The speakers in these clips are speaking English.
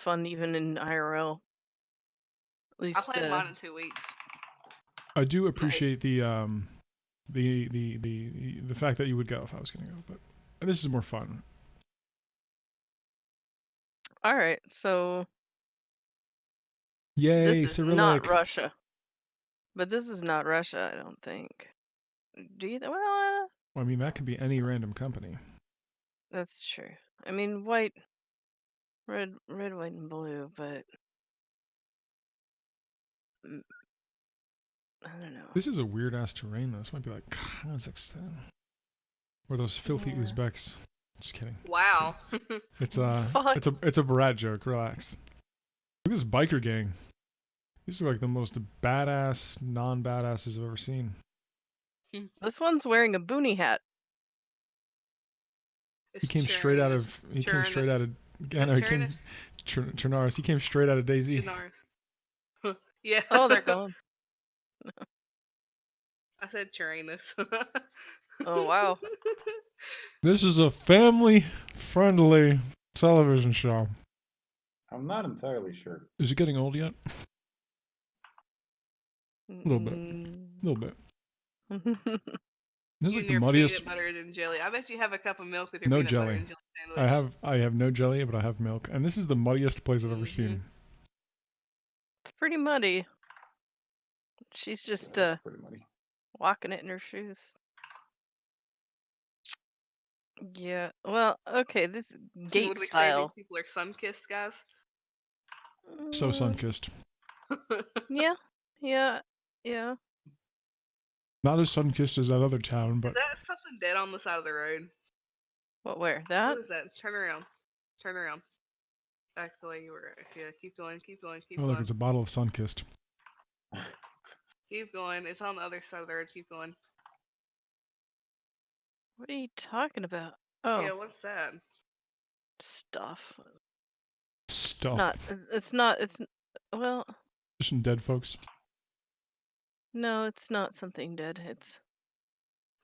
fun even in IRL. At I least, played mine in 2 weeks. I do Nice. appreciate the fact that you would go if I was gonna go, but this is more fun. all right. So Yay, this is not Cyrillic. Russia, but this is not Russia. I don't think. Do you? Well, Well, I mean, that could be any random company. that's true. I mean, white, red, white, and blue, but mm, I don't know. This is a weird ass terrain though. This might be like Kazakhstan. Or those filthy Yeah. Uzbeks. Just kidding. Wow. It's Fuck. it's a Barat joke. Relax. Look at this biker gang. These are like the most badass non-badasses I've ever seen. This one's wearing a boonie hat. He came straight out of Chernaris. He came straight out of DayZ. Yeah. Oh, they're gone. I said Turinus. Oh wow. This is a family-friendly television show. I'm not entirely sure. Is it getting old yet? A little bit. Mm. A little bit. This is You like and the your muddiest. peanut butter and jelly. I bet you have a cup of milk with your No peanut butter jelly. and jelly sandwich. I have no jelly, but I have milk, and this is the muddiest place I've ever seen. It's pretty muddy. She's just That's pretty muddy. walking it in her shoes. Yeah. Well, okay. This gate Would we say style. these people are sun-kissed, guys? So Mm, sun-kissed. Yeah. Yeah. Yeah. Not as sun-kissed as that other town, Is but that something dead on the side of the road? What? Where? That? What is that? Turn around. Turn around. Back the way you were. Yeah, keep going, keep going, keep oh look, going. it's a bottle of sun-kissed. Keep going. It's on the other side of the road. Keep going. What are you talking about? Oh, Yeah, what's that? stuff. Stuff. It's not. Well, Just some dead folks. no, it's not something dead. It's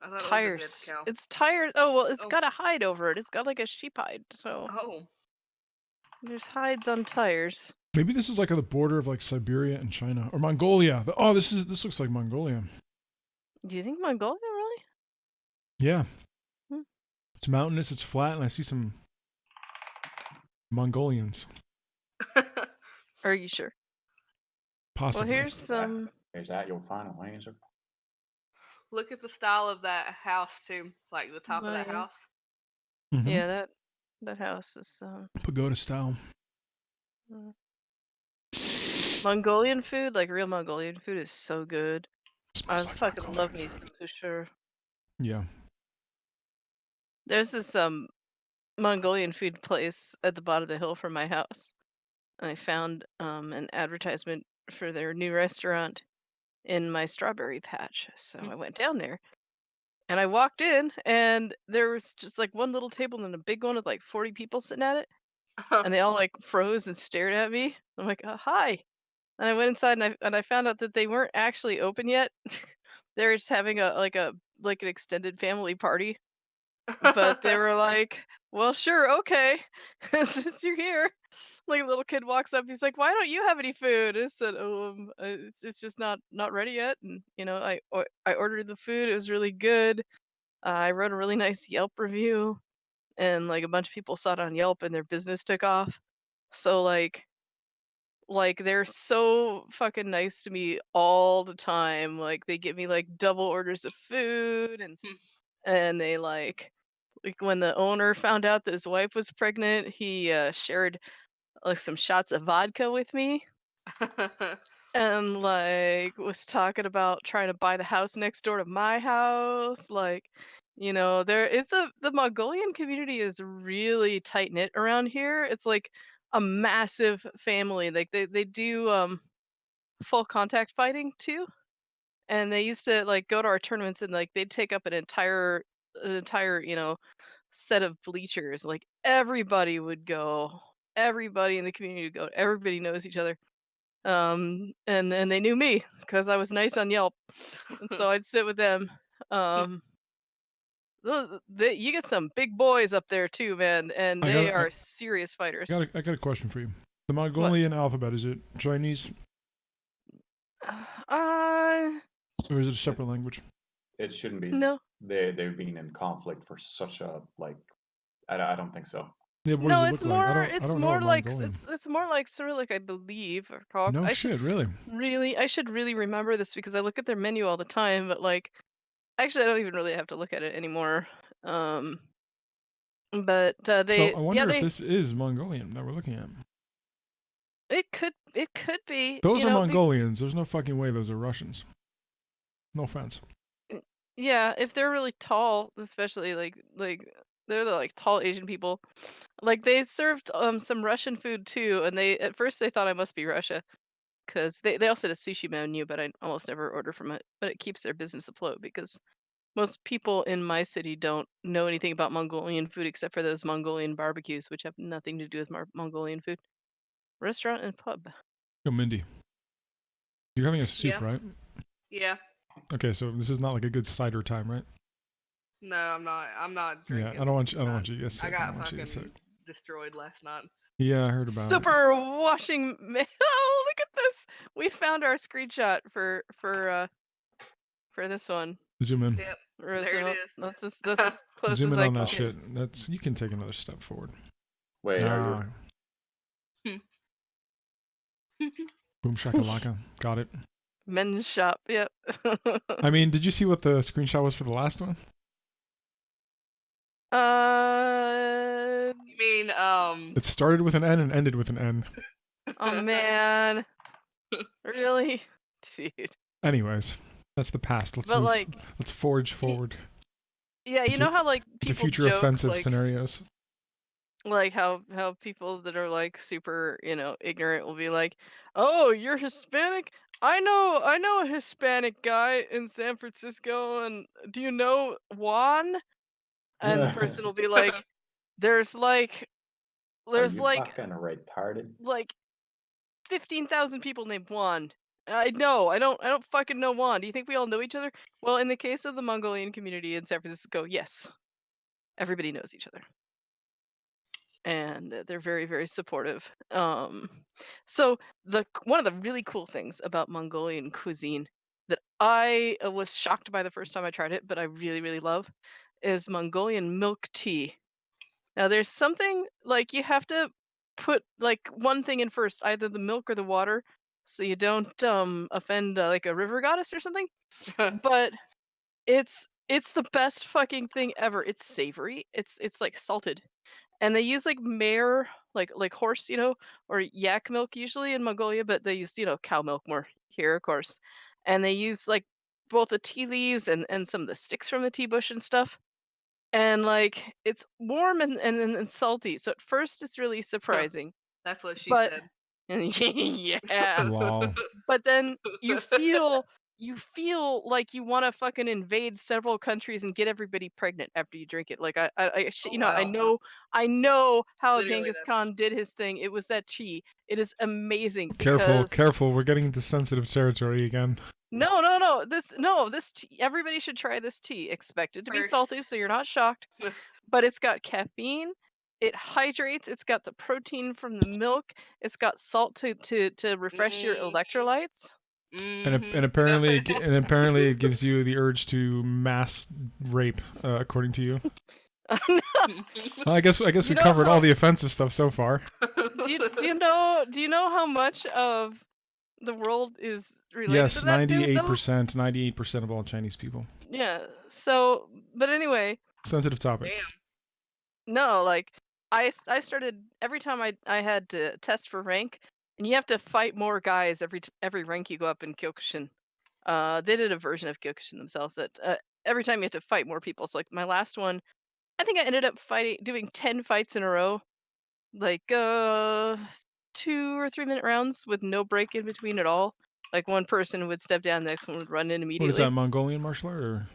I thought tires. it was a dead cow. It's tires. Oh well, it's Oh. got a hide over it. It's got like a sheep hide. So Oh. there's hides on tires. Maybe this is like on the border of like Siberia and China or Mongolia. Oh, this looks like Mongolia. Do you think Mongolia really? Yeah. Hmm. It's mountainous, it's flat, and I see some Mongolians. Are you sure? Possibly. Well, here's some. Is that your final answer? Look at the style of that house too, like the top of that Yeah. house. Mhm. Yeah, that house is Pagoda style. Mongolian food, like real Mongolian food, is so good. I Smells like fucking love Mongolian me food. some for sure. Yeah. There's this Mongolian food place at the bottom of the hill from my house, and I found an advertisement for their new restaurant in my strawberry patch. So I went down there, and I walked in, and there was just like one little table and a big one with like 40 people sitting at it, and they all like froze and stared at me. I'm like, hi. And I went inside and I found out that they weren't actually open yet. They were just having an extended family party. But they were like, "Well, sure, okay, since you're here." Like a little kid walks up, he's like, "Why don't you have any food?" I said, it's just not ready yet." And I ordered the food. It was really good. I wrote a really nice Yelp review, and like a bunch of people saw it on Yelp, and their business took off. So like they're so fucking nice to me all the time. Like they give me like double orders of food, and they like when the owner found out that his wife was pregnant, he shared like some shots of vodka with me, and like was talking about trying to buy the house next door to my house. Like, the Mongolian community is really tight knit around here. It's like a massive family. Like they do full contact fighting too, and they used to like go to our tournaments, and like they'd take up an entire set of bleachers. Like everybody would go. Everybody in the community would go. Everybody knows each other. And they knew me because I was nice on Yelp, and so I'd sit with them. Um, you get some big boys up there too, man, and I they got are serious fighters. I got a question for you. The Mongolian alphabet, is it Chinese Uh, or is it a separate It's- language? It shouldn't be. No. They've been in conflict for such a like. I don't think so. Yeah, what does no, it it's look like? more. I It's don't know more what like Mongolian. it's more like Cyrillic, I believe, or Cog. No shit, really. I should really remember this because I look at their menu all the time. But like, actually, I don't even really have to look at it anymore. But So they, I yeah, wonder if this is Mongolian that we're looking at. it could be, Those you are know, Mongolians. There's no fucking way those are Russians. No offense. yeah, if they're really tall, especially like they're the like tall Asian people. Like they served some Russian food too, and they at first they thought I must be Russia because they also had a sushi menu, but I almost never order from it. But it keeps their business afloat because most people in my city don't know anything about Mongolian food except for those Mongolian barbecues, which have nothing to do with Mongolian food. Restaurant and pub. Yo, Mindy, you're having a soup, Yeah. right? Yeah. Okay, so this is not like a good cider time, right? No, I'm not. I'm not drinking. Yeah, I don't want you. I don't none. want you to get sick. I I got don't want you to get fucking sick. destroyed last night. Yeah, I heard about it. Super washing. Oh, look at this! We found our screenshot for this one. Zoom in. Yep. Or is There it it- is. That's as close Zoom as in I on can that get. shit. That's you can take another step forward. Wait, are Ah, you? boom shakalaka. Got it. Men's shop. Yep. I mean, did you see what the screenshot was for the last one? You mean It started with an N and ended with an N. Oh man. Really, dude. Anyways, that's the past. Let's But move. like, Let's forge forward yeah, you into, know how like into people future joke offensive scenarios. like how people that are like super, ignorant will be like, "Oh, you're Hispanic? I know a Hispanic guy in San Francisco, and do you know Juan?" And the person will be like, "There's like Are there's you like fucking retarded? like 15,000 people named Juan." I know. I don't fucking know Juan. Do you think we all know each other? Well, in the case of the Mongolian community in San Francisco, yes. Everybody knows each other. And they're very, very supportive. So one of the really cool things about Mongolian cuisine that I was shocked by the first time I tried it, but I really, really love, is Mongolian milk tea. Now, there's something like you have to put like one thing in first, either the milk or the water, so you don't offend like a river goddess or something. But it's the best fucking thing ever. It's savory. It's like salted, and they use like mare, like horse, or yak milk usually in Mongolia, but they use cow milk more here, of course. And they use like both the tea leaves and some of the sticks from the tea bush and stuff. And like it's warm and salty. So at first it's really surprising, That's what she but said. yeah, Lol. but then you feel like you want to fucking invade several countries and get everybody pregnant after you drink it. Like Oh, I know how Literally, Genghis that's Khan did his thing. It was that tea. It is amazing Careful, because careful. We're getting into sensitive territory again. this tea, everybody should try this tea. Expect it to be First. salty, so you're not shocked. But it's got caffeine. It hydrates. It's got the protein from the milk. It's got salt to refresh your electrolytes. And apparently it gives you the urge to mass rape, according to you. Well, I guess You we know covered all how- the offensive stuff so far. do you know how much of the world is related Yes, to that dude though? 98% of all Chinese people. Yeah. So, but anyway, Sensitive topic. Damn. no, like I started every time I had to test for rank, and you have to fight more guys every rank you go up in Kyokushin. They did a version of Kyokushin themselves that every time you have to fight more people. So like my last one, I think I ended up doing 10 fights in a row, like 2 or 3 minute rounds with no break in between at all. Like one person would step down, the next one would run in What is immediately. that, Mongolian martial art? Or?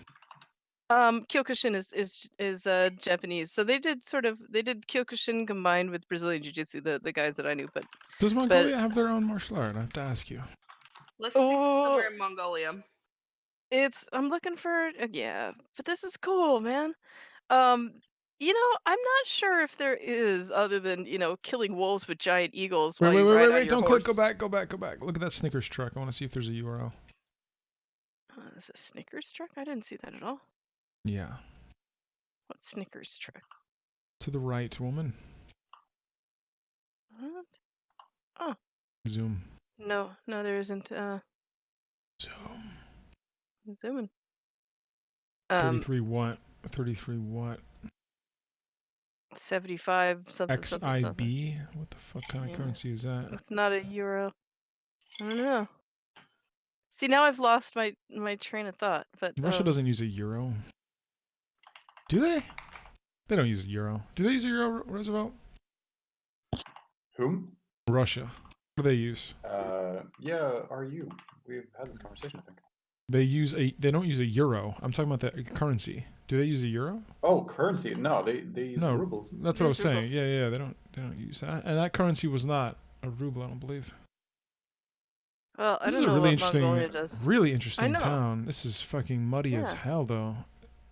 Kyokushin is Japanese. So they did Kyokushin combined with Brazilian Jiu-Jitsu, the guys that I knew, but Does Mongolia have their own martial art? I have to ask you. Let's pick somewhere oh, in Mongolia. I'm looking for yeah, but this is cool, man. Um I'm not sure if there is, other than, killing wolves with giant eagles Wait, while wait, you wait, ride wait, on wait! your Don't click. Go horse. back. Go back. Go back. Look at that Snickers truck. I want to see if there's a URL. Is it a Snickers truck? I didn't see that at all. Yeah. What Snickers truck? To the right, woman. What? Oh, Zoom. no, there isn't. Zoom. Zooming. 33 what? 33 what? 75 something something something. XIB? What the fuck kind of Yeah. currency is that? It's not a euro. I don't know. See, now I've lost my train of thought. But Russia doesn't use a euro. Do they? They don't use a euro. Do they use a euro, Roosevelt? Whom? Russia. What do they use? Yeah, RU. We've had this conversation, I think. They don't use a euro. I'm talking about the currency. Do they use a euro? Oh, currency. No, they use No, rubles. that's what I was Use saying. rubles. Yeah, they don't use that. And that currency was not a ruble, I don't believe. well, I This is don't a know really what interesting, Mongolia does. really interesting know. town. This is fucking muddy as Yeah. hell, though.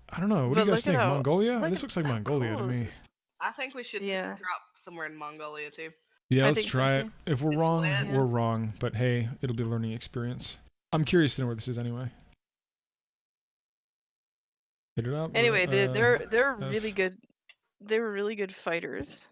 I don't know. What But do you guys look at think? how- Mongolia? look This at looks like how Mongolia to cool this me. is. I think we should Yeah. drop somewhere in Mongolia too. Yeah, I let's think so, try it. too. If we're It's wrong, lit. Yeah. we're wrong. But hey, it'll be a learning experience. I'm curious to know where this is anyway. Hit it up. Anyway, they're F. really good. They were really good fighters.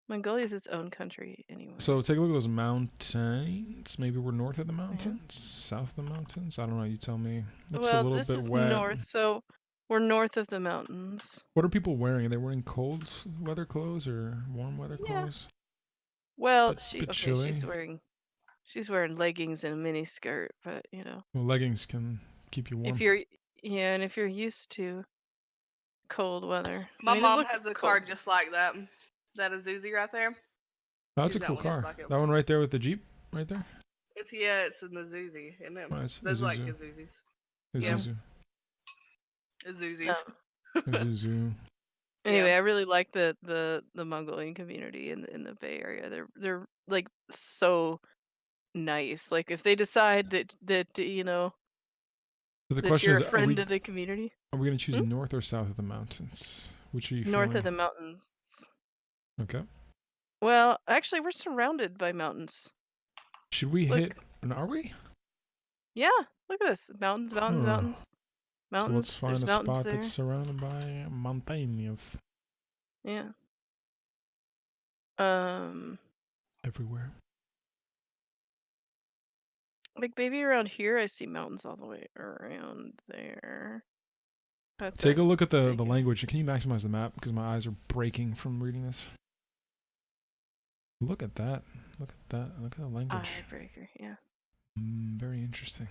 Mongolia is its own country anyway. So take a look at those mountains. Maybe we're north of the mountains, south of the mountains. I don't know. You tell me. Looks a well, little this bit is wet. north, so we're north of the mountains. What are people wearing? Are they wearing cold weather clothes or warm weather Yeah. clothes? Well, Bit chilly. she's wearing leggings and a mini skirt, but Well, leggings can keep you warm. and if you're used to cold weather. My I mean, it mom looks has a cold. car just like that. That Azuzi right there. Oh, that's a That cool one looks car. like it. That one right there with the Jeep, right there. It's an Azuzi, isn't it? Nice. Those like Isuzu. Azuzis. Yeah. Isuzu. Azuzis. Isuzu. Anyway, Yeah. I really like the Mongolian community in the Bay Area. They're like so nice. Like if they decide that So the that question you're is, a friend of the community, are we going to choose Hmm? north or south of the mountains? Which are you north feeling? of the mountains. Okay. Well, actually, we're surrounded by mountains. Should we Look. hit? And are we? Yeah, look at this. Mountains, mountains, Huh. mountains. So Mountains. let's find There's a mountains spot there. that's surrounded by mountains Yeah. everywhere. Like maybe around here, I see mountains all the way around there. That's Take a look at the big- language. Can you maximize the map? Because my eyes are breaking from reading this. Look at that. Look at that. Look at the language. Eyebreaker. Yeah. Very interesting.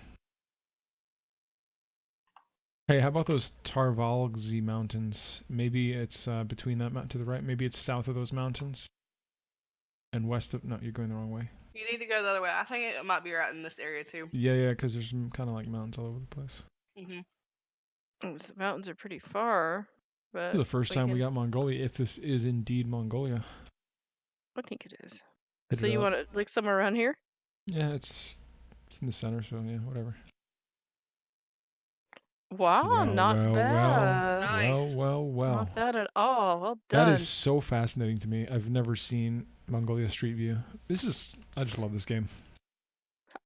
Hey, how about those Tarvalgzi mountains? Maybe it's between that mountain to the right. Maybe it's south of those mountains. And west of... No, you're going the wrong way. You need to go the other way. I think it might be right in this area too. Yeah, because there's kind of like mountains all over the place. These mountains are pretty far, but This is the first time we got Mongolia, if this is indeed Mongolia. I think it is. Hit So it you up. want to like somewhere around here? Yeah, it's in the center, so yeah, whatever. Wow, Well, not well, bad. Nice. Well. Not bad at all. Well done. That is so fascinating to me. I've never seen Mongolia Street View. I just love this game.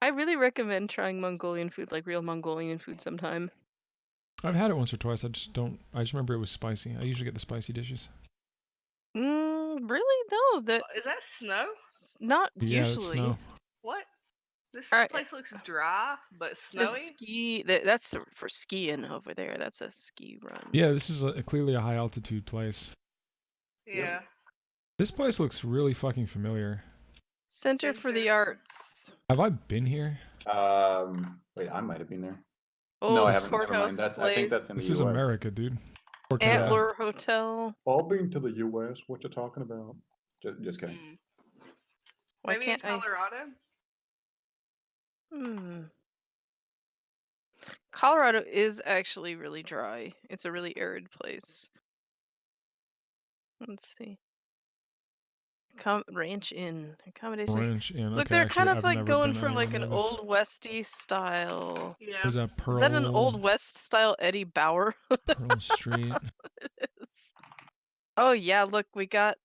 I really recommend trying Mongolian food, like real Mongolian food, sometime. I've had it once or twice. I just remember it was spicy. I usually get the spicy dishes. Really? No, Is that snow? not Yeah, it's usually. snow. What? This Alright. place looks dry, but The snowy. that's for skiing over there. That's a ski run. Yeah, this is clearly a high altitude place. Yeah. This place looks really fucking familiar. Center for the Center. Arts. Have I been here? Wait, I might have been there. Old No, I haven't. Never courthouse mind. I place. think that's in the This US. is America, dude. Or Canada. Antler Hotel. I've been to the US. What you talking about? Just kidding. Why Maybe can't in Colorado. Colorado is actually really dry. It's a really arid place. Let's see. Ranch Inn accommodations. Ranch Inn. Look, Okay, they're actually, kind of I've like never going been for like anywhere an near this. old westy style. Yeah. There's that Pearl. Is that an old west style Eddie Bauer? Pearl Street. It is. Oh yeah, look, we got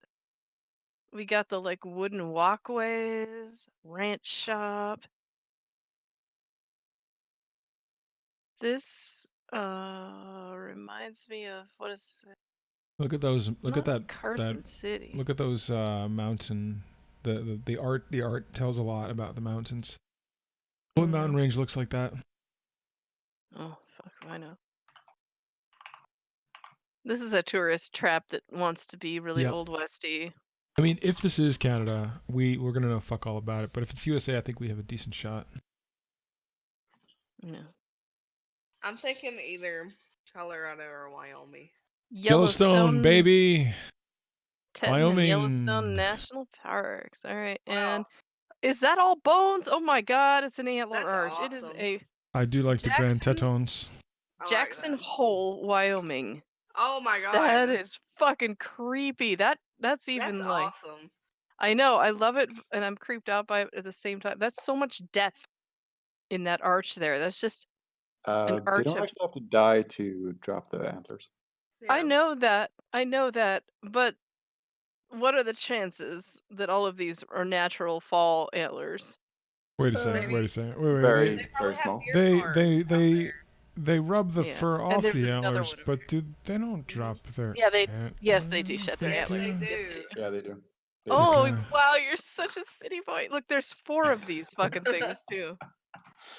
the like wooden walkways, ranch shop. This reminds me of what is it? Look at those. Look at Not that. Carson City. Look at those mountain. The art. The art tells a lot about the mountains. What mountain range looks like that? Oh fuck, I know. This is a tourist trap that wants to be really Yep. old westy. I mean, if this is Canada, we're gonna know fuck all about it. But if it's USA, I think we have a decent shot. Yeah. I'm thinking either Colorado or Wyoming. Yellowstone, baby. Teton and Yellowstone Wyoming. National Parks. All right, Wow, and is that all bones? Oh my God, it's an antler that's arch. It is awesome. a I do like the Grand Jackson Tetons. I like Jackson that. Hole, Wyoming. Oh my god, That is fucking creepy. That's that's even like awesome. I know, I love it, and I'm creeped out by it at the same time. That's so much death in that arch there. That's just an They arch don't of. actually have to die to drop the antlers. I Yeah. know that. I know that. But what are the chances that all of these are natural fall antlers? Wait a Uh, second. Wait a second. Wait. Very, They very probably have small. deer They farms they out they there. they rub the Yeah. fur And off there's the another antlers, one over but here. they don't drop their Yeah, yes, they do antlers. shed their They Yes, they antlers. do. Yes, they do. do. Yeah, they do. They do. Oh, Okay. wow, you're such a city boy. Look, there's 4 of these fucking things too.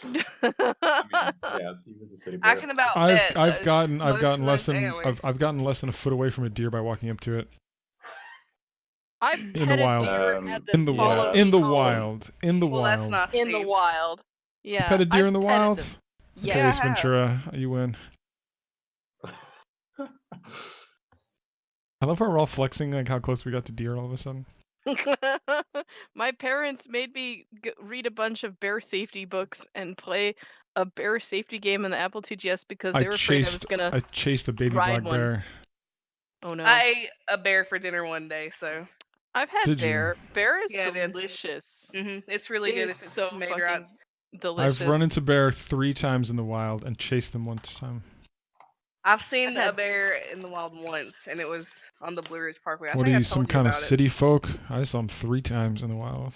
I mean, yeah, Steve is a city boy, I of can course. about bet I've most gotten of less those than antlers. I've gotten less than a foot away from a deer by walking up to it I've in the petted wild. deer and had In them the follow wild. Yeah, In me the home wild. In the Well, that's wild. not in the Steve. wild. You Yeah, pet a deer I've in the petted wild? them. Okay, Yeah, I Ace Yes. have. Ventura, you win. I love how we're all flexing like how close we got to deer all of a sudden. My parents made me read a bunch of bear safety books and play a bear safety game in the Apple IIgs because they were afraid I was gonna I chased a baby ride black one. bear. Oh no. I ate a bear for dinner one day, so I've had Did you? bear. Bear is yeah, I did. delicious. It's really It good is if it's so made right. fucking I've run delicious. into bear 3 times in the wild and chased them one time. I've seen I've a had bear in the wild once, and it was on the Blue Ridge Parkway. I What are think I you, some told you kind of about it. city folk? I saw them 3 times in the wild.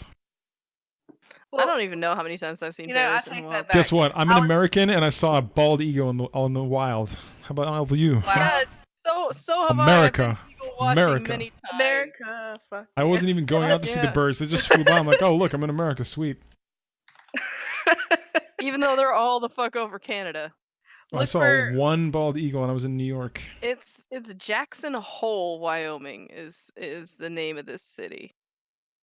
I Well, don't even know how many times I've seen I bears in the take wild. that Guess back. what? I'm I an was American and I saw a bald eagle in the wild. How about all of you? wow. Yeah, so have I. I've been America. eagle watching America. many times. America, fuck I yeah. wasn't even going out to see the Yeah. birds. They just flew by. I'm like, oh, look, I'm in America. Sweet. Even though they're all the fuck over Canada. I Look saw for one bald eagle and I was in New York. It's Jackson Hole, Wyoming is the name of this city.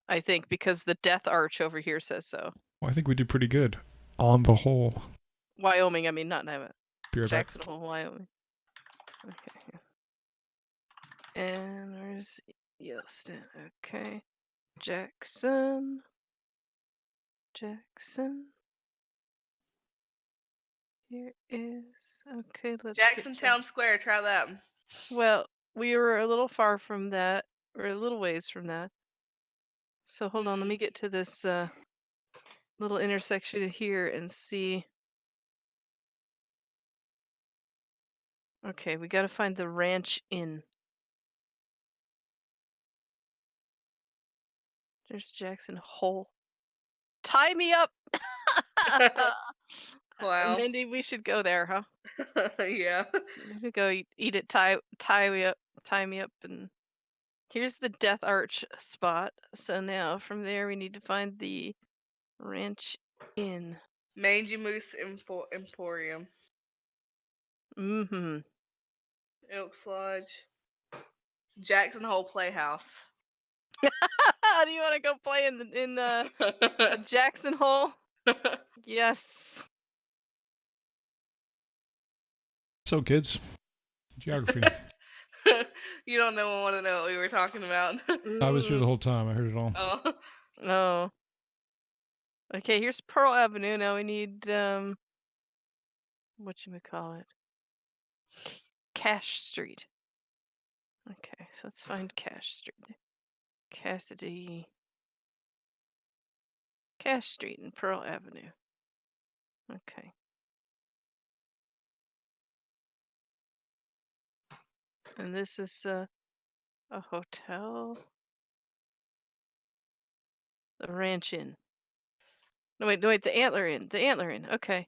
I think because the Death Arch over here says so. Well, I think we did pretty good. On the whole. Wyoming, I mean not Navajo. Be right back. Jackson Hole, Wyoming. Okay. And where's Yellowstone? Okay. Jackson. Here is okay, let's Jackson get Town Square. Try that. well, we were a little far from that. Or a little ways from that. So hold on, let me get to this little intersection here and see. Okay, we gotta find the Ranch Inn. There's Jackson Hole. Tie me up! Wow. Mindy, we should go there, huh? Yeah. We should go eat it, tie me up, and here's the Death Arch spot. So now from there we need to find the Ranch Inn. Mangy Moose Emporium. Mm-hmm. Elks Lodge. Jackson Hole Playhouse. Do you want to go play in the Jackson Hole? Yes. So, kids, geography. You don't want to know what we were talking about. I was here the whole time. I heard it all. Oh. Oh. Okay, here's Pearl Avenue. Now we need whatchamacallit? Cash Street. Okay, so let's find Cash Street. Cassidy. Cash Street and Pearl Avenue. Okay. And this is A hotel. The Ranch Inn. No, wait, the Antler Inn. The Antler Inn. Okay.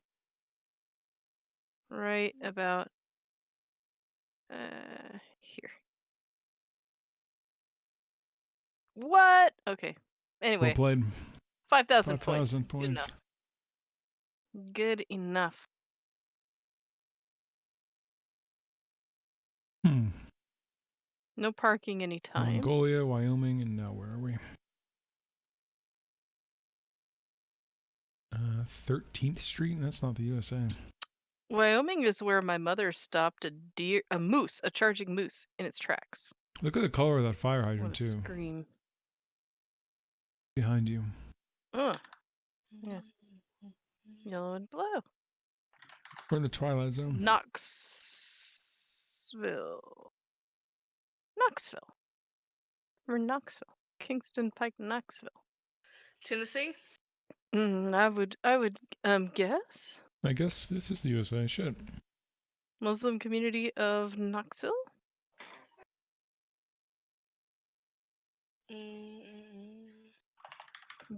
Right about here. What? Okay. Well Anyway, played. 5,000 points. 5,000 Good points. enough. Good enough. Hmm. No parking anytime. Mongolia, Wyoming, and now where are we? 13th Street? That's not the USA. Wyoming is where my mother stopped a moose, a charging moose in its tracks. Look at the color of that fire What hydrant a too. scream. Behind you. Ugh. Yeah. Yellow and blue. We're in the Twilight Zone. Knoxville. Knoxville. We're in Knoxville. Kingston Pike, Knoxville. Tennessee? I would guess. I guess this is the USA. Shit. Muslim community of Knoxville?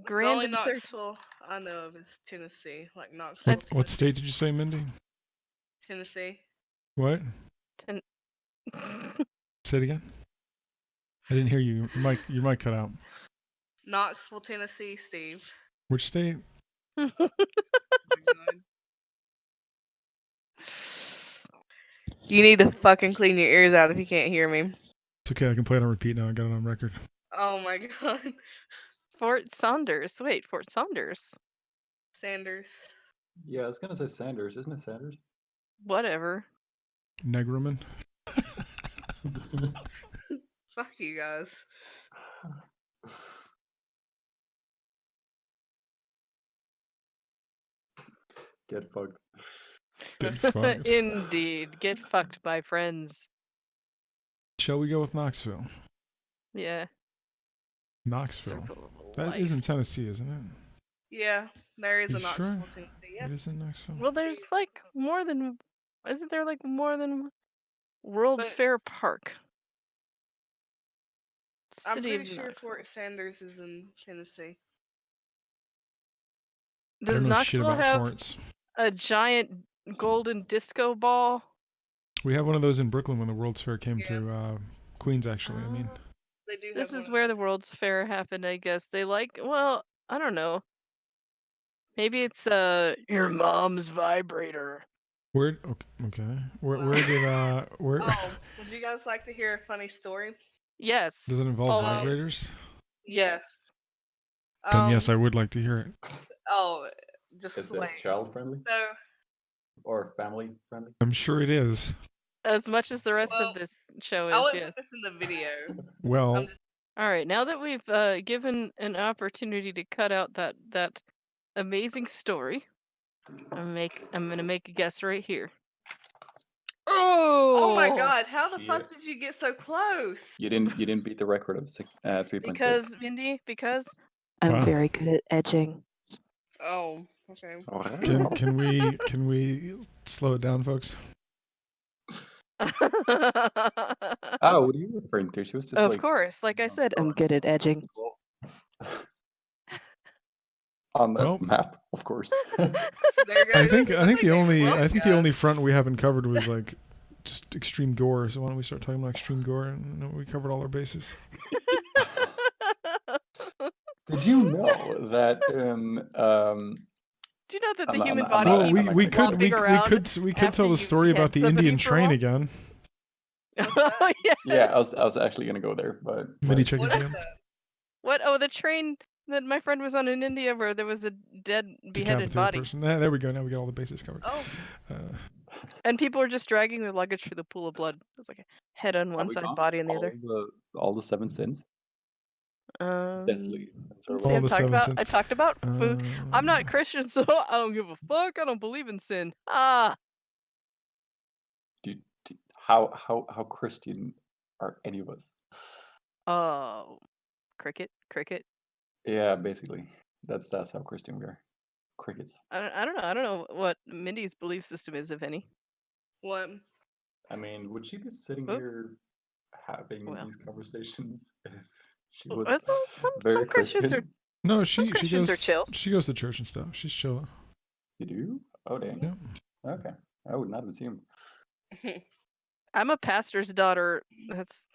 Grand The only and Third. Knoxville I know of is Tennessee. Like Knoxville. What state did you say, Mindy? Tennessee. What? Say it again. I didn't hear you. Your mic cut out. Knoxville, Tennessee, Steve. Which state? Oh my God. You need to fucking clean your ears out if you can't hear me. It's okay. I can play it on repeat now. I got it on record. Oh my God. Fort Saunders. Wait, Fort Saunders. Sanders. Yeah, I was gonna say Sanders, isn't it Sanders? Whatever. Negroman. Fuck you guys. Get fucked. Get fucked. Indeed. Get fucked by friends. Shall we go with Knoxville? Yeah. Knoxville. Circle of That life. is in Tennessee, isn't it? Yeah, there is You a Knoxville, sure? Tennessee. Yeah. It is in Knoxville. Well, there's like more than. Isn't there like more than World But Fair Park? I'm City of pretty sure Knoxville. Fort Sanders is in Tennessee. I Does don't know shit Knoxville about have forts. a giant golden disco ball? We have one of those in Brooklyn when the World's Fair came Yeah. to Queens, actually. I mean, They do This have is one. where the World's Fair happened, I guess. They like, well, I don't know. Maybe it's your mom's vibrator. where? Okay. Where Well- did where? Oh, would you guys like to hear a funny story? Yes. Does it involve always. vibrators? Yes. Then yes, I would like to hear it. Oh, just Is wait. it child friendly So, or family friendly? I'm sure it is. As much as the rest Well, of this show I is, wouldn't yes. put this in the video. Well, I'm just- All right, now that we've given an opportunity to cut out that amazing story, I'm gonna make a guess right here. Oh my Oh! God! How the fuck Shit. did you get so close? You didn't beat the record of 3.6. Because Mindy, because Wow. I'm very good at edging. Oh, okay. can we slow it down, folks? Oh, what are you referring to? She was just Of like course, like I said, I'm good at edging. on the Well- map, of course. There you go. I think Like the only explode, the guys. only front we haven't covered was like just extreme gore. So why don't we start talking about extreme gore and we covered all our bases? Did you know that Do you know that the human I'm body not- Well, keeps we not could flopping around? we could after tell the you story about behead the Indian somebody for a train while? again. Oh, yes. yeah, I was actually gonna go there, but Mini like, chicken What is jam. that? What? Oh, the train that my friend was on in India where there was a dead, beheaded Decapitated body. person. There we go. Now we got all the bases covered. Oh, And people were just dragging their luggage through the pool of blood. It was like a head on have one we side, gone body on the all other. all the 7 sins? Deathly sins or Let's All see, the 7 sins. I talked about food. I'm not Christian, so I don't give a fuck. I don't believe in sin. Ah, Dude, how Christian are any of us? oh, cricket. Yeah, basically. That's how Christian we are. Crickets. I don't know. I don't know what Mindy's belief system is, if any. what? I mean, would she be sitting Oh. here having in Well. these conversations if she Well, was some very Christians are Christian. No, some Christians are chill. she goes to church and stuff. She's chill. You do? Oh, dang. Yeah. Okay. I would not have assumed. I'm a pastor's daughter. That's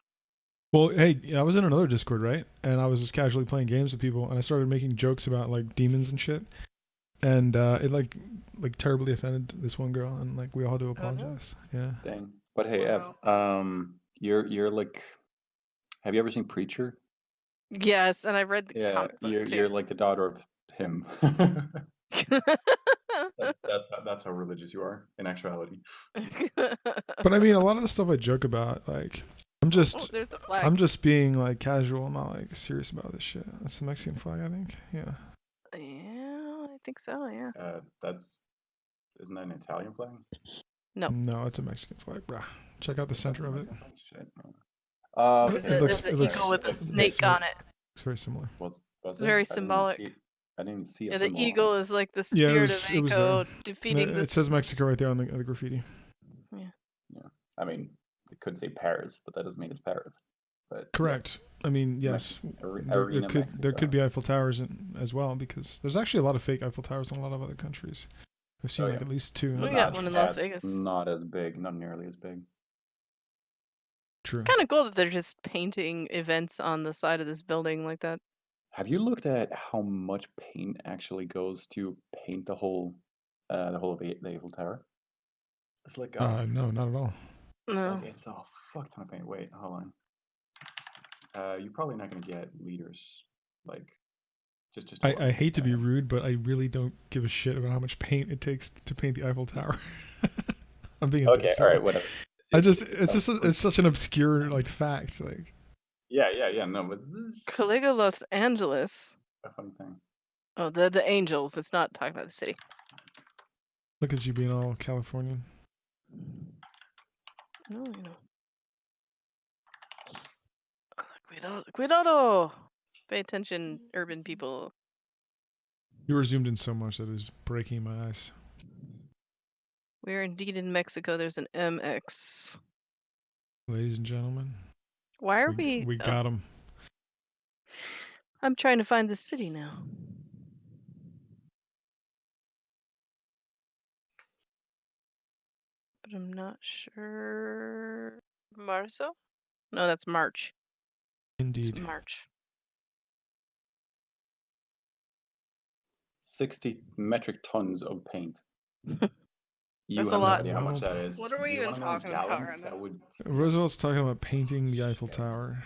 Well, hey, I was in another Discord, right? And I was just casually playing games with people, and I started making jokes about like demons and shit, and it like terribly offended this one girl, and like we all had to apologize. Yeah. Dang. But hey, Wow. Ev, you're like, have you ever seen Preacher? yes, and I read the Yeah, comic book you're too. like the daughter of him. That's how religious you are in actuality. But I mean, a lot of the stuff I joke about, like I'm Oh, just there's a flag. I'm just being like casual, not like serious about this shit. That's the Mexican flag, I think. Yeah. Yeah, I think so. Yeah. Isn't that an Italian flag? No. No, it's a Mexican flag, bruh. Check out the Is that center of it. Mexican flag? Shit. There's Okay. there's an eagle with a it's snake on it. It's very similar. Was It's there? very I didn't even symbolic. see. I didn't even see a Yeah, the symbol on it. eagle is like the Yeah, spirit of it was there. Mako defeating It this. says Mexico right there on the graffiti. Yeah. I mean, it could say Paris, but that doesn't mean it's Paris. But Correct. I mean, yes, there Arena could Mexico. be Eiffel Towers as well, because there's actually a lot of fake Eiffel Towers in a lot of other countries. I've seen Oh, like yeah. at least 2. We But got not one in Las as Vegas. not as big, not nearly as big. True. Kind of cool that they're just painting events on the side of this building like that. Have you looked at how much paint actually goes to paint the whole of the Eiffel Tower? It's like No, not at all. No. like it's a fuck ton of paint. Wait, hold on. You're probably not gonna get liters. Like just hold on. I hate to be rude, but I really don't give a shit about how much paint it takes to paint the Eiffel Tower. I'm being a Okay, dick, all sorry. right, whatever. It's such an obscure like fact. Like Yeah. No, but this is Caliga, Los Angeles. a funny thing. Oh, the Angels. It's not talking about the city. look at you being all Californian. No, you know. Cuidado! Pay attention, urban people. You were zoomed in so much that it was breaking my eyes. We are indeed in Mexico. There's an MX. Ladies and gentlemen, Why are we? we got him. I'm trying to find the city now. But I'm not sure. Marzo? No, that's March. Indeed. It's March. 60 metric tons of paint. You That's have a no lot. idea how much that is. What are we Do you even wanna know in talking about gallons? right That now? would Roosevelt's talking about painting the Eiffel shit. Tower.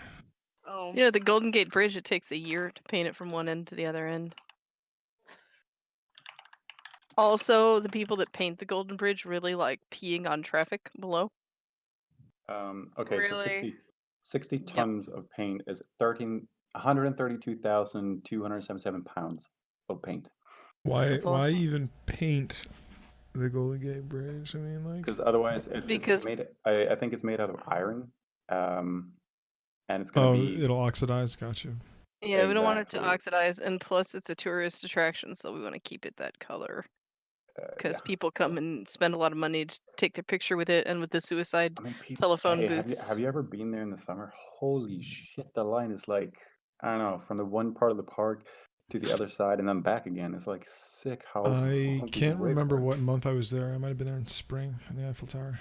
Oh. You know, the Golden Gate Bridge, it takes a year to paint it from one end to the other end. Also, the people that paint the Golden Bridge really like peeing on traffic below. Okay, so Really? 60 Yep. tons of paint is 132,277 pounds of paint. Why That's a lot. why even paint the Golden Gate Bridge? I mean, like, Because otherwise, it's Because- made. I think it's made out of iron, and it's gonna be. it'll oxidize. Gotcha. Yeah, we don't want it to Exactly. oxidize, and plus it's a tourist attraction, so we want to keep it that color. Because people come and spend a lot of money to take their picture with it, and with the suicide I mean, people. telephone Hey, booths. have you ever been there in the summer? Holy shit! The line is like, I don't know, from the one part of the park to the other side and then back again. It's like sick how long I people can't wait remember for it. what month I was there. I might have been there in spring in the Eiffel Tower.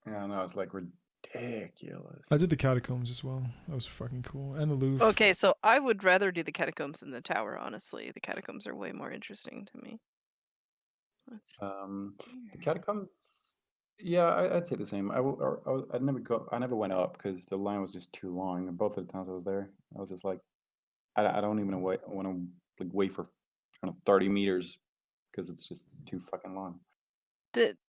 Yeah, no, it's like ridiculous. I did the catacombs as well. That was fucking cool. And the Louvre. Okay, so I would rather do the catacombs than the tower, honestly. The catacombs are way more interesting to me. The catacombs. Yeah, I'd say the same. I'd never go. I never went up because the line was just too long. And both of the times I was there, I was just like, I don't even want to like wait for 30 meters because it's just too fucking long.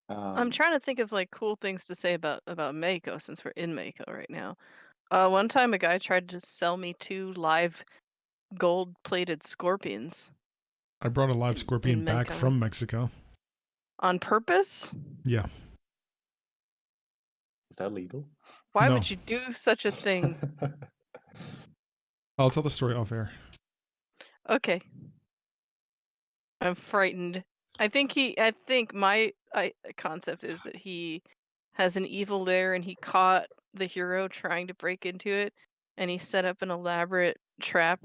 I'm trying to think of like cool things to say about Mako since we're in Mako right now. One time a guy tried to sell me 2 live gold-plated scorpions I brought a live scorpion back Mako. from Mexico. on purpose. Yeah. Is that legal? Why No. would you do such a thing? I'll tell the story off air. Okay. I'm frightened. I think my concept is that he has an evil lair and he caught the hero trying to break into it, and he set up an elaborate trap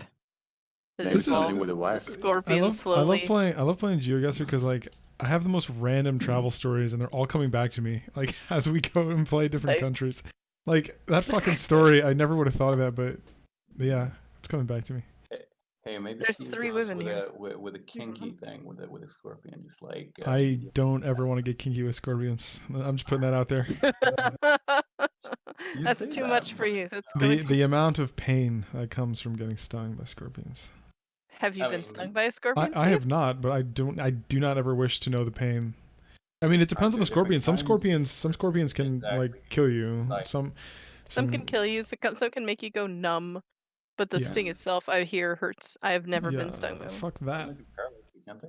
that Maybe This is something involved with a the wife. scorpion I love slowly. playing GeoGuessr because like I have the most random travel stories and they're all coming back to me like as we go and play different Nice. countries. Like that fucking story, I never would have thought of that, but yeah, it's coming back to me. Hey, maybe There's Steve 3 goes women with here. a kinky thing with a scorpion, just like I BDSM. don't ever want to get kinky with scorpions. I'm just putting that out there. You That's say too that, much for but you. That's going The too. amount of pain that comes from getting stung by scorpions. Have you I been mean, stung by a I scorpion, I Steve? have not, but I do not ever wish to know the pain. I mean, it depends aren't on the there different scorpion. kinds? Some scorpions can like Exactly. kill you. Nice. Some can Some kill you, some can make you go numb, but the yeah. sting itself, I hear, hurts. I have never been stung by Yeah, one. fuck They that. make you paralyzed, can't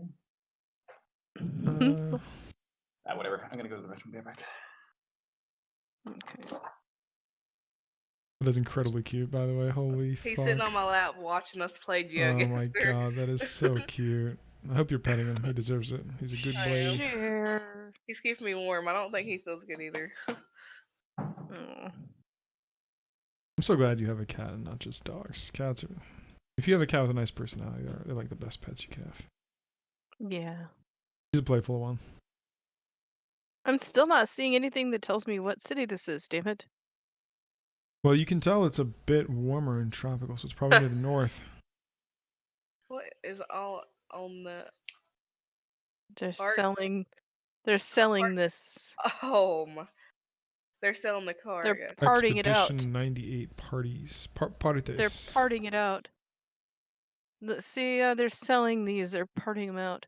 they? Uh, Whatever. I'm gonna go to the restroom. Be right back. Okay. that is incredibly cute, by the way. Holy He's fuck. sitting on my lap watching us play Oh GeoGuessr. my god, that is so cute. I hope you're petting him. He deserves it. He's a good I boy. am. Share. He's keeping me warm. I don't think he feels good either. Oh. I'm so glad you have a cat and not just dogs. Cats are. If you have a cat with a nice personality, they're like the best pets you can have. Yeah. He's a playful one. I'm still not seeing anything that tells me what city this is, damn it. Well, you can tell it's a bit warmer and tropical, so it's probably near the north. What is all on the They're Art- selling this. oh my? They're selling the car. They're Yeah. parting it out. Expedition 98 parties. They're Parties. parting it out. See, they're selling these. They're parting them out.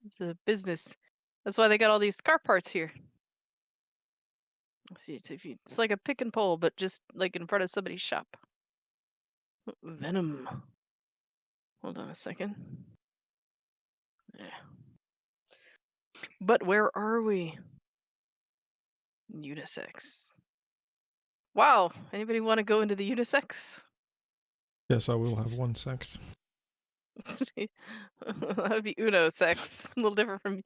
It's a business. That's why they got all these car parts here. See, it's like a pick and pull, but just like in front of somebody's shop. Venom. Hold on a second. Yeah. But where are we? Unisex. Wow. Anybody want to go into the unisex? Yes, I will have one sex. That would be Uno sex. A little different from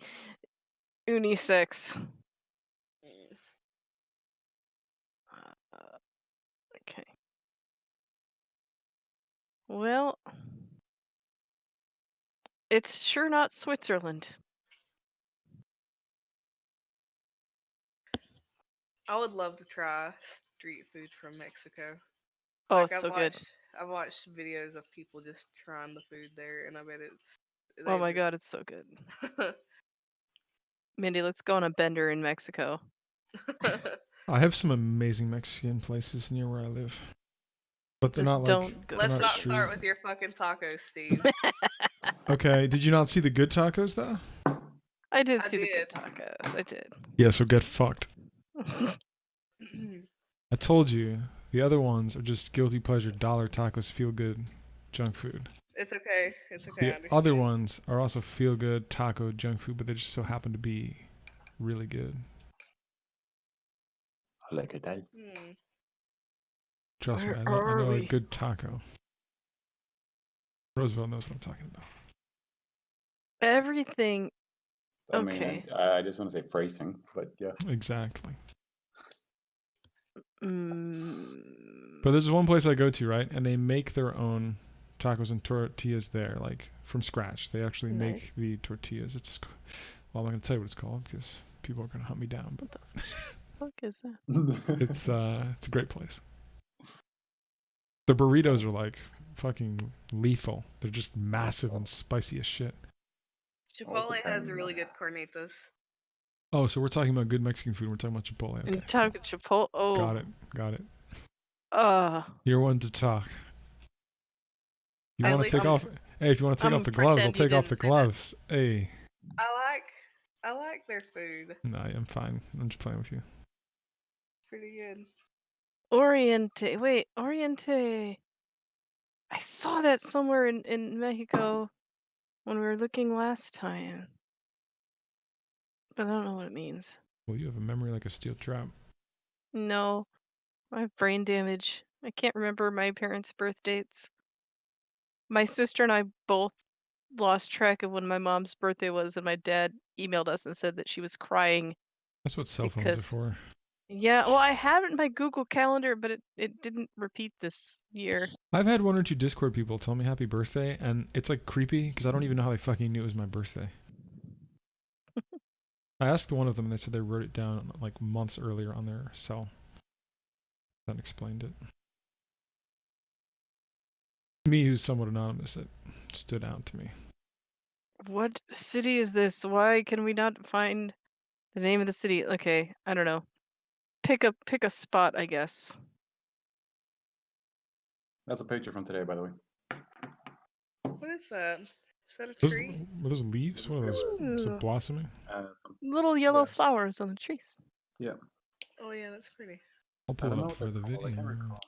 unisex. Okay. Well, it's sure not Switzerland. I would love to try street food from Mexico. Oh, Like it's so good. I've watched videos of people just trying the food there, and I bet it's. Oh my god, it's so good. Mindy, let's go on a bender in Mexico. I have some amazing Mexican places near where I live. But they're Just not don't like go they're Let's not not street. start with your fucking tacos, Steve. Okay, did you not see the good tacos though? I did I see the good did. tacos. I did. Yeah, so get fucked. I told you, the other ones are just guilty pleasure dollar tacos, feel good junk food. It's okay. It's okay. I The understand. other ones are also feel good taco junk food, but they just so happen to be really good. Like a day. Trust me, Where I are know a we? good taco. Roosevelt knows what I'm talking about. Everything. I Okay. mean, I just want to say phrasing, but yeah. Exactly. Mm, But there's one place I go to, right? And they make their own tacos and tortillas there, like from scratch. They actually Nice. make the tortillas. Well, I'm not gonna tell you what it's called because people are gonna hunt me down. But what is that? it's a great place. The burritos are like fucking lethal. They're just massive and spicy as shit. Chipotle has really good carnitas. Oh, so we're talking about good Mexican food. We're talking about Chipotle. Okay. And talk Chipotle. Oh. Got it. Uh. You're one to talk. You At want to least take I'm- off? Hey, if you want to take I'm off the gloves, I'll pretend you take off didn't the say that. gloves. Hey. I like their food. No, I'm fine. I'm just playing with you. Pretty good. Oriente. Wait, Oriente. I saw that somewhere in Mexico when we were looking last time. But I don't know what it means. Well, you have a memory like a steel trap. No. I have brain damage. I can't remember my parents' birth dates. My sister and I both lost track of when my mom's birthday was, and my dad emailed us and said that she was crying That's what cell phones are because for. Yeah, well, I have it in my Google Calendar, but it didn't repeat this year. I've had 1 or 2 Discord people tell me happy birthday, and it's like creepy because I don't even know how they fucking knew it was my birthday. I asked one of them, and they said they wrote it down like months earlier on their cell. That explained it. Me, who's somewhat anonymous, it stood out to me. What city is this? Why can we not find the name of the city? Okay, I don't know. Pick a spot, I guess. That's a picture from today, by the way. What is that? Is that a Those, tree? were those leaves? What are those? Is it Ooh, blossoming? little yellow Yeah. flowers on the trees. Yeah. Oh yeah, that's pretty. I'll I pull don't it know up what for they're the called. I can't video. recall.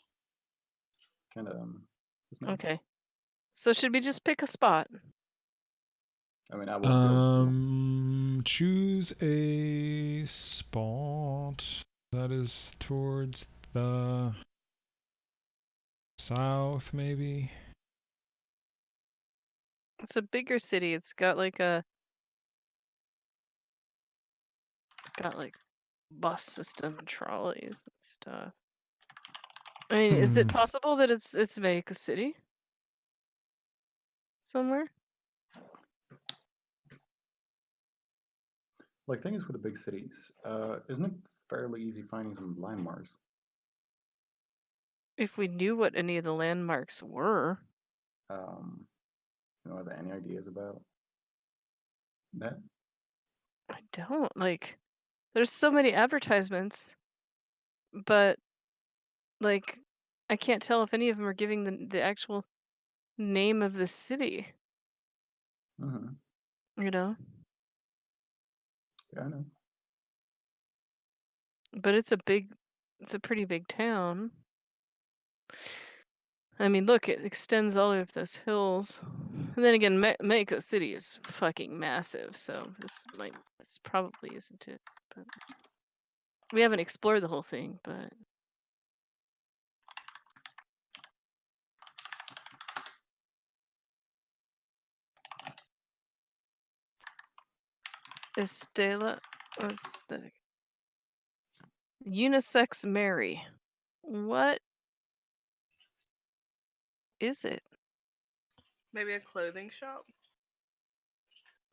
Kind of. It's nice. Okay. So should we just pick a spot? I mean, I won't be able to. Choose a spot that is towards the south, maybe. It's a bigger city. It's got like bus system and trolleys and stuff. I mean, is it possible that it's Vega City? Somewhere? Like, thing is with the big cities, isn't it fairly easy finding some landmarks? If we knew what any of the landmarks were. Are there any ideas about that? I don't like there's so many advertisements, but like I can't tell if any of them are giving the actual name of the city, Mm-hmm. you know? Yeah, I know. But it's a pretty big town. I mean, look, it extends all over those hills. And then again, Mexico City is fucking massive, so this probably isn't it. But we haven't explored the whole thing, but Estela, what's the Unisex Mary? What is it? Maybe a clothing shop.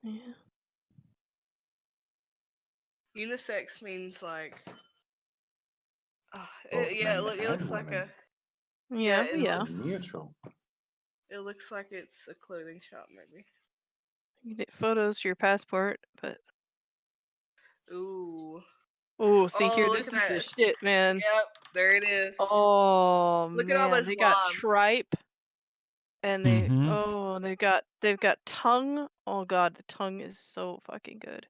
Yeah. Unisex means like. Oh, Both yeah, men it and looks like women. a. Yeah, It's yeah. neutral. It looks like it's a clothing shop, maybe. You get photos for your passport, but Ooh. oh, see here, Oh, look this at is the that. shit, man. Yep, there it is. Oh Look at all man, those they got limes. tripe and Mm-hmm. they've got tongue. Oh god, the tongue is so fucking good.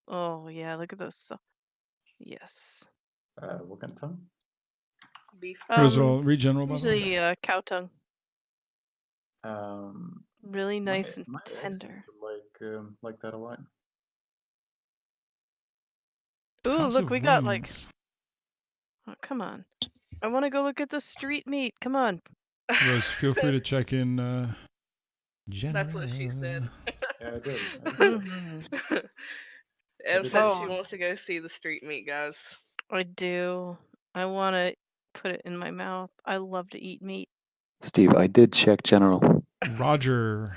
Oh yeah, look at those. Yes. What kind of tongue? Beef. Read general, by the way. Usually cow tongue. Really My nice and my ex used tender. to like that a lot. Ooh, House look, of we got like Wings. oh, come on. I want to go look at the street meat. Come on. Rose, feel free to check in That's what she said. general. Yeah, I did. I did. Mhm. Em did said check she Oh, in. wants to go see the street meat guys. I do. I want to put it in my mouth. I love to eat meat. Steve, I did check general. Roger,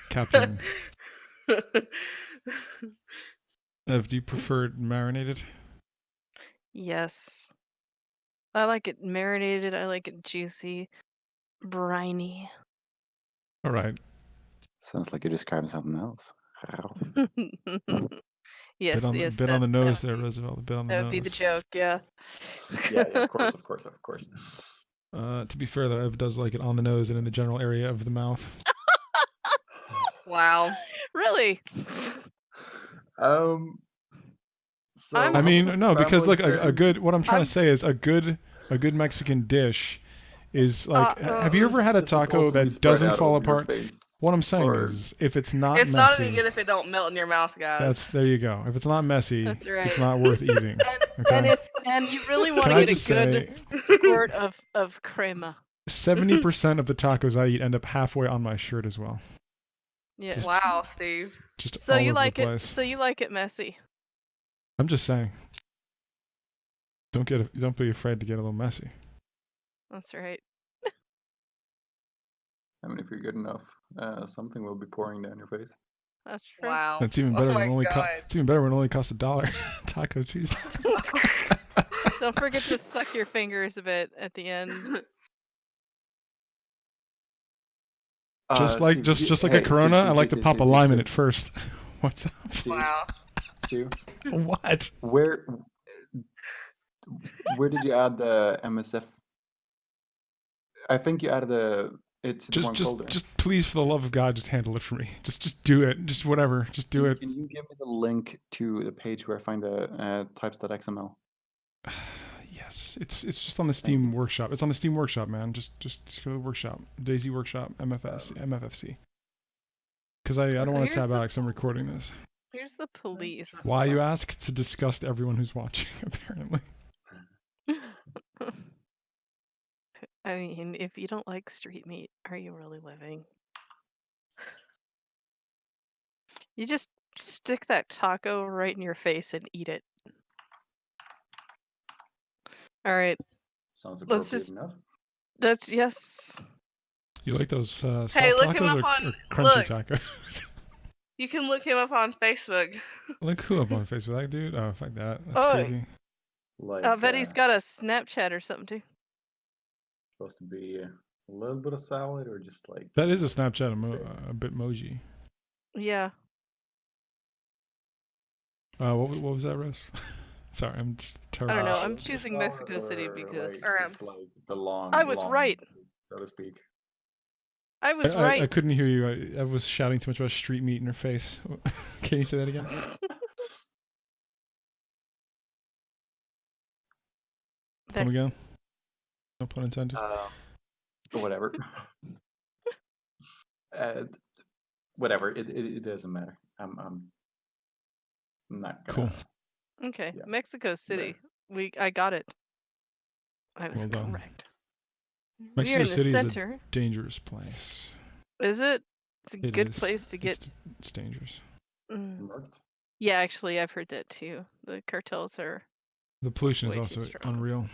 Captain. Ev, do you prefer it marinated? Yes. I like it marinated. I like it juicy, briny. All right. Sounds like you're describing something else. Yes, yes, Bit on that the that nose would there, be Roosevelt. Bit on the that would be the nose. joke. Yeah. Yeah, of course, of course, of course. To be fair, though, Ev does like it on the nose and in the general area of the mouth. Wow. Really? Um, I'm I I'm mean, a no, because family like a friend. good. What I'm trying I'm to say is a good Mexican dish is like. Have you ever had a It's taco supposed to be that spread doesn't out fall over your apart? face, What I'm saying or is, if it's not It's not any messy, good if it don't melt in your mouth, guys. there you go. If it's not messy, That's it's right. not worth eating. Okay. And you really want Can to I get a just good say, squirt of crema. 70% of the tacos I eat end up halfway on my shirt as well. Yes. Wow, Steve. Just So all you over the like it place. so you like it messy. I'm just saying. Don't be afraid to get a little messy. That's right. I mean, if you're good enough, something will be pouring down your face. That's true. Wow. It's even Oh better when my it only god. it's even better when it only costs $1. Taco Tuesday. Don't forget to suck your fingers a bit at the end. Just like Steve, did just like a hey, Corona, I like to pop a lime in it first. What's up? Steve, Wow. Stu, What? where did you add the MSF? I think you added it to the wrong folder. Just please, for the love of God, just handle it for me. Just do it. Just whatever. Just do it. Can you give me the link to the page where I find the types.xml? Yes, it's just on the Thank Steam you. Workshop. It's on the Steam Workshop, man. Just go to Workshop, Daisy Workshop, MFFC. Because I don't want to Here's tab the out because I'm recording this. Here's the police. Why, you ask? To disgust everyone who's watching, apparently. I mean, if you don't like street meat, are you really living? You just stick that taco right in your face and eat it. All right, Sounds let's appropriate just. enough. That's yes. You like those soft Hey, look him tacos up on- or crunchy look. tacos? You can look him up on Facebook. Look who up on Facebook, that dude? Oh, fuck that. That's Oh, creepy. Like, I bet he's got a Snapchat or something too. supposed to be a little bit of salad or just like. That is a Snapchat bitmoji. Yeah. What was that, Rose? Sorry, I'm just I terrible. don't know. at I'm shit. choosing Mexico City because Or, just like the long. I was long, right. so to speak. I was I right. couldn't hear you. I was shouting too much about street meat in her face. Can you say that again? Come again? No pun intended. Whatever. Whatever. It doesn't matter. I'm not gonna. Cool. Okay, Yeah. Mexico City. I got it. I was Well done. correct. We are Mexico in the City is a center. dangerous place. Is it? It's a It good is. place to get. It's dangerous. Marked. Yeah, actually, I've heard that too. The cartels are. The pollution is Way too also strong. unreal.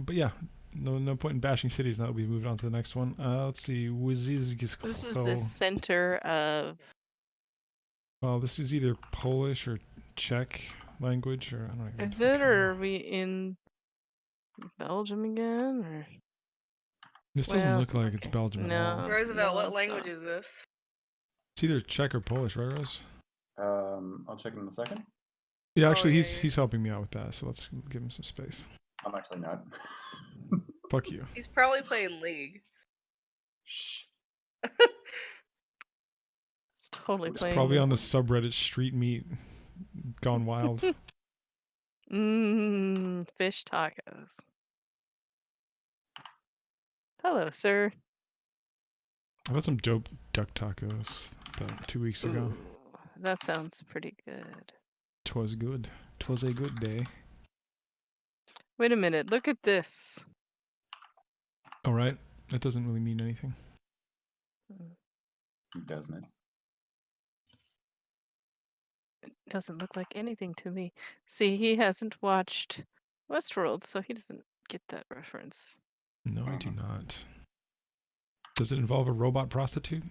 But yeah, no point in bashing cities. Now we've moved on to the next one. Let's see. This is the center of. Well, this is either Polish or Czech language, or I don't even. Is it, or are we in Belgium again, or? This doesn't Well, look like it's okay. Belgium at all. No. Roosevelt, no, what it's language not. is this? It's either Czech or Polish, right, Rose? I'll check in a second. Yeah, Oh, actually, yeah, he's helping me out with that, so let's give him some space. I'm actually not. Fuck you. He's probably playing League. Shh. It's totally It's playing. probably on the subreddit Street Meat Gone Wild. Fish tacos. Hello, sir. I had some dope duck tacos about 2 weeks ago. Ooh, that sounds pretty good. 'Twas good. 'Twas a good day. Wait a minute. Look at this. All right, that doesn't really mean anything. Doesn't it? It doesn't look like anything to me. See, he hasn't watched Westworld, so he doesn't get that reference. No, I do not. Does it involve a robot prostitute?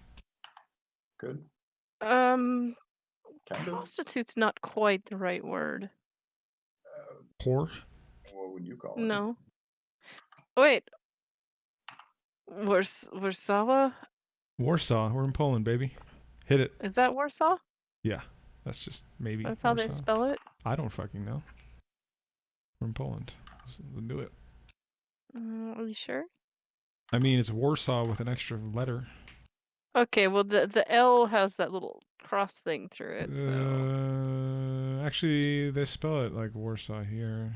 Good. Kind of. Prostitute's not quite the right word. Whore? What would you call it? No. Wait. Warsaw? Warsaw. We're in Poland, baby. Hit it. Is that Warsaw? Yeah, that's just maybe. That's how they Warsaw. spell it? I don't fucking know. We're in Poland. Let's do it. Are you sure? I mean, it's Warsaw with an extra letter. Okay, well the L has that little cross thing through it, so Actually, they spell it like Warsaw here.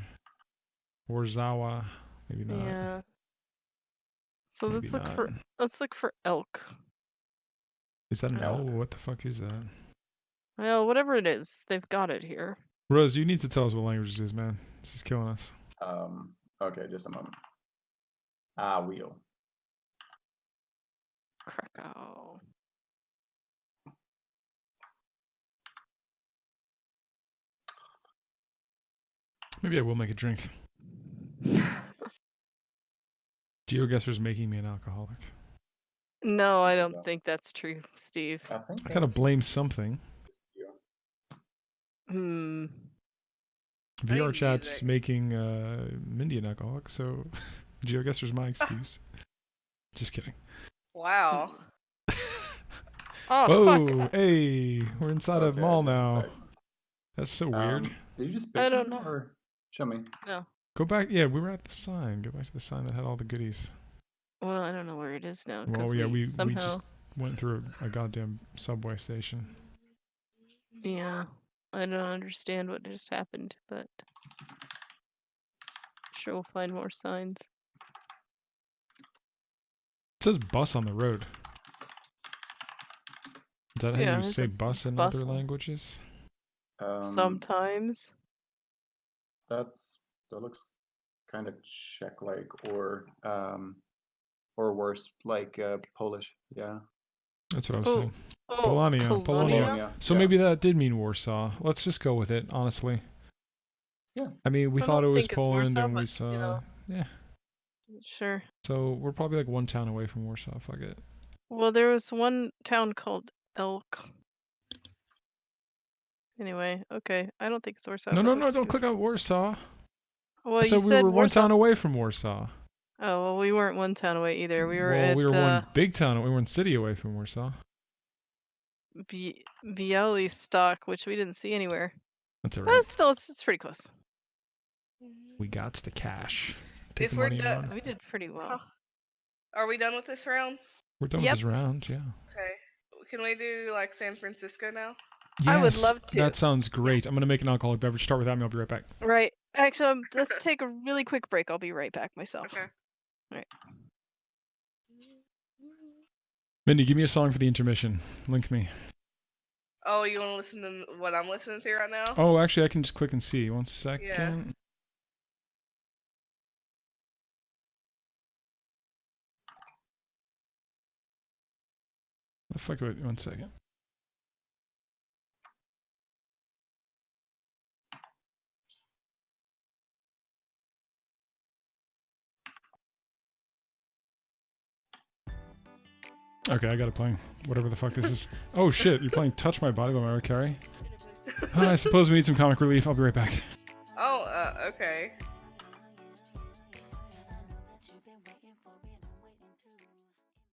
Warzawa. Maybe not. yeah. So Maybe let's look for elk. Is that an L? Elk. What the fuck is that? Well, whatever it is, they've got it here. Rose, you need to tell us what language this is, man. This is killing us. Okay, just a moment. Wheel. Krakow. Maybe I will make a drink. GeoGuessr's making me an alcoholic. No, I Yes, don't yeah. think that's true, Steve. I think I gotta that's blame something. Hmm. I VR need chat's music. making Mindy an alcoholic, so GeoGuessr's my excuse. Just kidding. Wow. Oh, fuck. Oh, hey, we're inside a okay. mall Just a now. sec. That's so weird. Did you just I pick don't something know. or show me? No. Go back. Yeah, we were at the sign. Go back to the sign that had all the goodies. Well, I don't know where it is now because Well, yeah, we somehow. just went through a goddamn subway station. Yeah. I don't understand what just happened, but sure we'll find more signs. It says bus on the road. Is that how Yeah, you there's say a bus in bus other on- languages? Sometimes. That looks kind of Czech-like, or worse, like Polish. Yeah. That's what I was Oh, saying. oh, Polonia, Colonia? Polonia. So yeah. maybe that did mean Warsaw. Let's just go with it, honestly. Yeah. I mean, we I thought don't it was think it's Poland Warsaw, and we but, saw... you know. Yeah. Sure. So we're probably like one town away from Warsaw. Fuck it. Well, there was one town called Elk. Anyway, okay. I don't think it's Warsaw, No, but no, no, let's don't go. click on Warsaw. Well, I you said we said were one Warsaw. town away from Warsaw. Oh, well, we weren't one town away either. We were Well, at we were one big town. We were one city away from Warsaw. Białystok, which we didn't see anywhere. That's But alright. still, it's pretty close. We got the cash. Take If the we're money and done, run. We did pretty well. are we done with this round? We're done Yep. with this round, yeah. Okay. Can we do like San Francisco now? I would Yes, love to. that sounds great. I'm gonna make an alcoholic beverage. Start without me. I'll be right back. Right. Actually, let's take a really quick break. I'll be right back myself. Okay. Alright. Mindy, give me a song for the intermission. Link me. Oh, you want to listen to what I'm listening to right now? Oh, actually, I can just click and see. One second. Yeah. The fuck? Wait, 1 second. Okay, I got it playing. Whatever the fuck this is. Oh shit, you're playing Touch My Body by Mariah Carey? I suppose we need some comic relief. I'll be right back. Oh, okay.